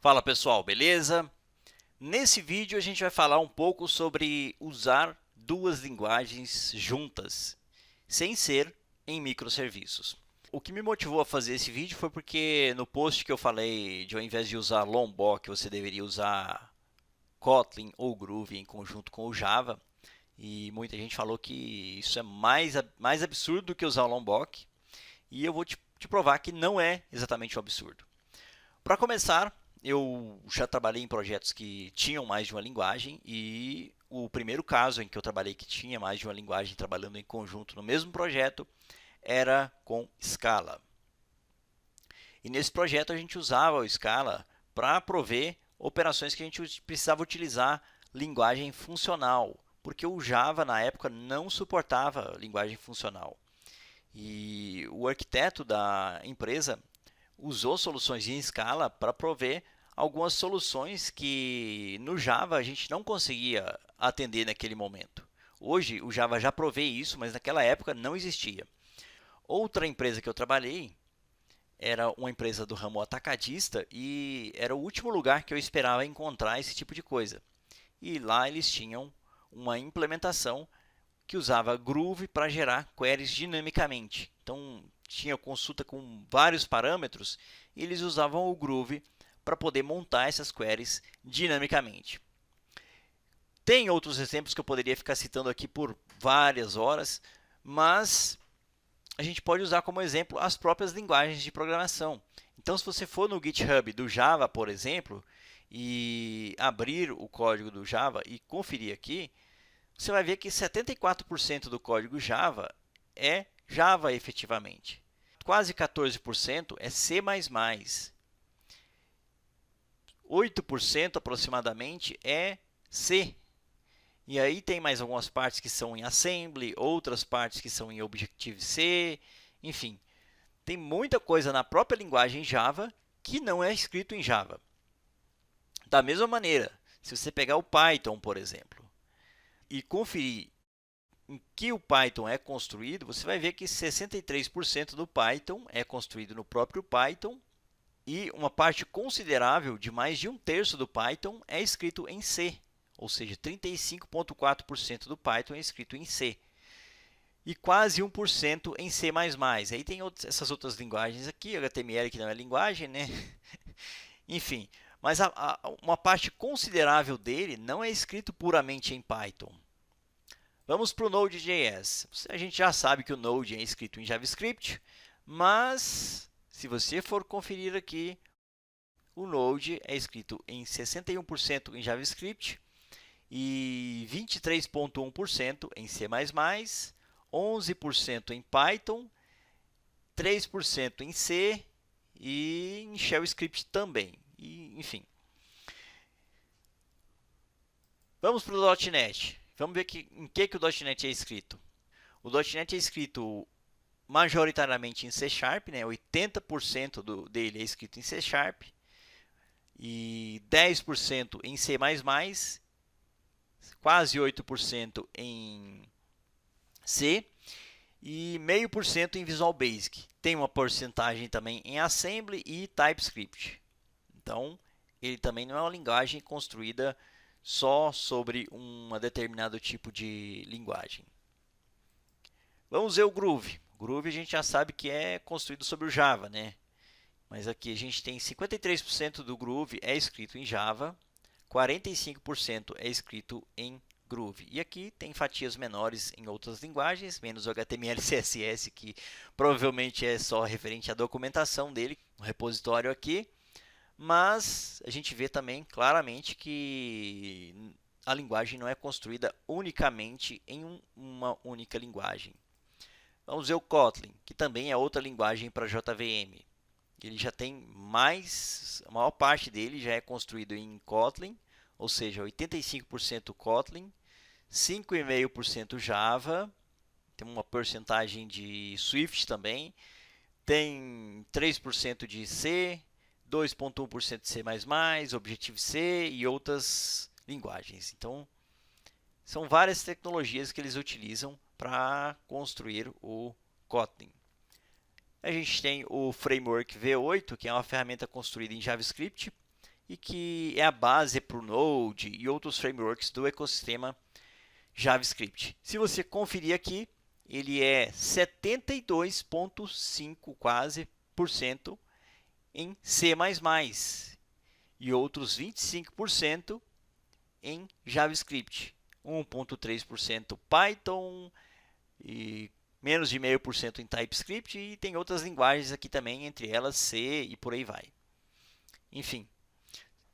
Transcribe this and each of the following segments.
Fala pessoal, beleza? Nesse vídeo a gente vai falar um pouco sobre usar duas linguagens juntas, sem ser em microserviços. O que me motivou a fazer esse vídeo foi porque no post que eu falei de ao invés de usar Lombok, você deveria usar Kotlin ou Groovy em conjunto com o Java, e muita gente falou que isso é mais absurdo do que usar o Lombok, e eu vou te provar que não é exatamente um absurdo. Para começar, eu já trabalhei em projetos que tinham mais de uma linguagem e o primeiro caso em que eu trabalhei que tinha mais de uma linguagem trabalhando em conjunto no mesmo projeto era com Scala. E nesse projeto a gente usava o Scala para prover operações que a gente precisava utilizar linguagem funcional, porque o Java na época não suportava linguagem funcional. E o arquiteto da empresa usou soluções em Scala para prover algumas soluções que no Java a gente não conseguia atender naquele momento. Hoje o Java já provê isso, mas naquela época não existia. Outra empresa que eu trabalhei era uma empresa do ramo atacadista e era o último lugar que eu esperava encontrar esse tipo de coisa. E lá eles tinham uma implementação que usava Groove para gerar queries dinamicamente. Então, tinha consulta com vários parâmetros e eles usavam o Groove para poder montar essas queries dinamicamente. Tem outros exemplos que eu poderia ficar citando aqui por várias horas, mas a gente pode usar como exemplo as próprias linguagens de programação. Então, se você for no GitHub do Java, por exemplo, e abrir o código do Java e conferir aqui, você vai ver que 74% do código Java é Java efetivamente. Quase 14% é C++. 8% aproximadamente é C. E aí tem mais algumas partes que são em Assembly, outras partes que são em Objective-C, enfim. Tem muita coisa na própria linguagem Java que não é escrito em Java. Da mesma maneira, se você pegar o Python, por exemplo, e conferir em que o Python é construído, você vai ver que 63% do Python é construído no próprio Python e uma parte considerável, de mais de um terço do Python, é escrito em C, ou seja, 35,4% do Python é escrito em C. E quase 1% em C++. Aí tem essas outras linguagens aqui, HTML que não é linguagem, né? Enfim, mas uma parte considerável dele não é escrito puramente em Python. Vamos para o Node.js. A gente já sabe que o Node é escrito em JavaScript, mas se você for conferir aqui, o Node é escrito em 61% em JavaScript e 23,1% em C++, 11% em Python, 3% em C e em Shell Script também. Enfim. Vamos para o .NET. Vamos ver em que o .NET é escrito. O .NET é escrito majoritariamente em C Sharp, né? 80% dele é escrito em C Sharp e 10% em C++, quase 8% em C e 0,5% em Visual Basic. Tem uma porcentagem também em Assembly e TypeScript. Então, ele também não é uma linguagem construída só sobre um determinado tipo de linguagem. Vamos ver o Groove. O Groove a gente já sabe que é construído sobre o Java, né? Mas aqui a gente tem 53% do Groove é escrito em Java, 45% é escrito em Groove. E aqui tem fatias menores em outras linguagens, menos o HTML e CSS, que provavelmente é só referente à documentação dele, no repositório aqui. Mas a gente vê também claramente que a linguagem não é construída unicamente em uma única linguagem. Vamos ver o Kotlin, que também é outra linguagem para JVM. Ele já tem a maior parte dele já é construído em Kotlin, ou seja, 85% Kotlin, 5,5% Java, tem uma porcentagem de Swift também, tem 3% de C, 2,1% de C++, Objective-C e outras linguagens. Então, são várias tecnologias que eles utilizam para construir o Kotlin. A gente tem o Framework V8, que é uma ferramenta construída em JavaScript e que é a base para o Node e outros frameworks do ecossistema JavaScript. Se você conferir aqui, ele é 72,5% quase por cento em C++ e outros 25% em JavaScript, 1,3% Python e menos de 0,5% em TypeScript, e tem outras linguagens aqui também, entre elas C e por aí vai. Enfim,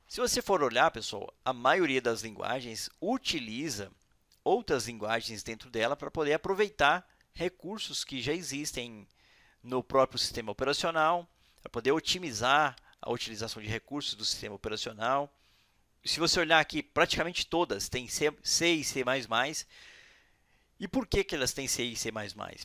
se você for olhar, pessoal, a maioria das linguagens utiliza outras linguagens dentro dela para poder aproveitar recursos que já existem no próprio sistema operacional, para poder otimizar a utilização de recursos do sistema operacional. Se você olhar aqui, praticamente todas têm C e C++. E por que elas têm C e C++?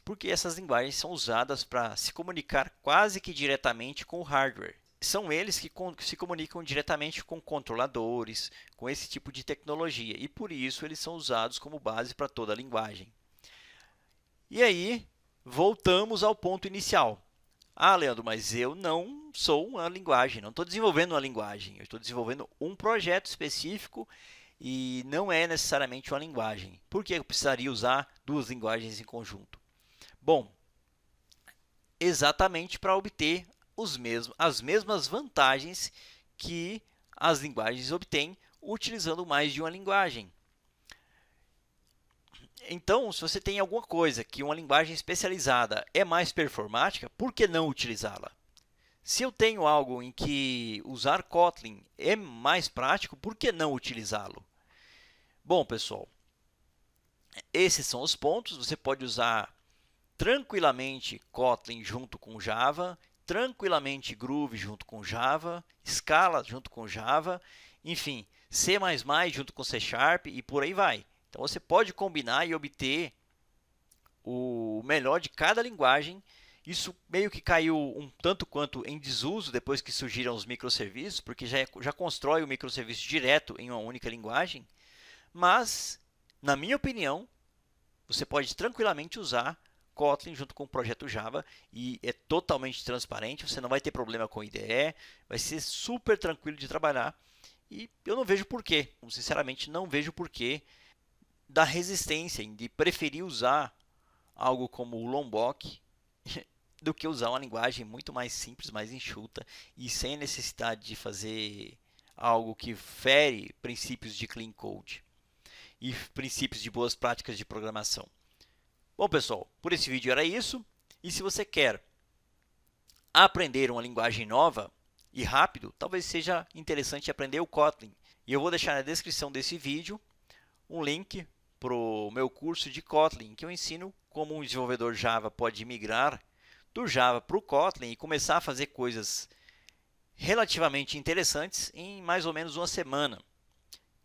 Porque essas linguagens são usadas para se comunicar quase que diretamente com o hardware. São eles que se comunicam diretamente com controladores, com esse tipo de tecnologia. E por isso eles são usados como base para toda a linguagem. E aí, voltamos ao ponto inicial. Ah, Leandro, mas eu não sou uma linguagem, não estou desenvolvendo uma linguagem. Eu estou desenvolvendo um projeto específico e não é necessariamente uma linguagem. Por que eu precisaria usar duas linguagens em conjunto? Bom, exatamente para obter as mesmas vantagens que as linguagens obtêm utilizando mais de uma linguagem. Então, se você tem alguma coisa que uma linguagem especializada é mais performática, por que não utilizá-la? Se eu tenho algo em que usar Kotlin é mais prático, por que não utilizá-lo? Bom, pessoal, esses são os pontos. Você pode usar tranquilamente Kotlin junto com Java, tranquilamente Groove junto com Java, Scala junto com Java, enfim, C++ junto com C# e por aí vai. Então, você pode combinar e obter o melhor de cada linguagem. Isso meio que caiu um tanto quanto em desuso depois que surgiram os microserviços, porque já constrói o microserviço direto em uma única linguagem. Mas, na minha opinião, você pode tranquilamente usar Kotlin junto com o projeto Java e é totalmente transparente, você não vai ter problema com IDE, vai ser super tranquilo de trabalhar e eu não vejo porquê, sinceramente não vejo porquê da resistência de preferir usar algo como o Lombok do que usar uma linguagem muito mais simples, mais enxuta e sem necessidade de fazer algo que fere princípios de clean code e princípios de boas práticas de programação. Bom, pessoal, por esse vídeo era isso. E se você quer aprender uma linguagem nova e rápido, talvez seja interessante aprender o Kotlin. E eu vou deixar na descrição desse vídeo um link para o meu curso de Kotlin, que eu ensino como um desenvolvedor Java pode migrar do Java para o Kotlin e começar a fazer coisas relativamente interessantes em mais ou menos uma semana.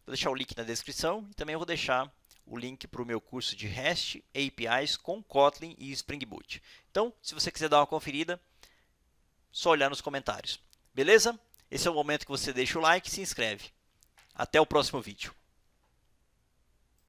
Vou deixar o link na descrição e também vou deixar o link para o meu curso de REST APIs com Kotlin e Spring Boot. Então, se você quiser dar uma conferida, só olhar nos comentários. Beleza? Esse é o momento que você deixa o like e se inscreve. Até o próximo vídeo.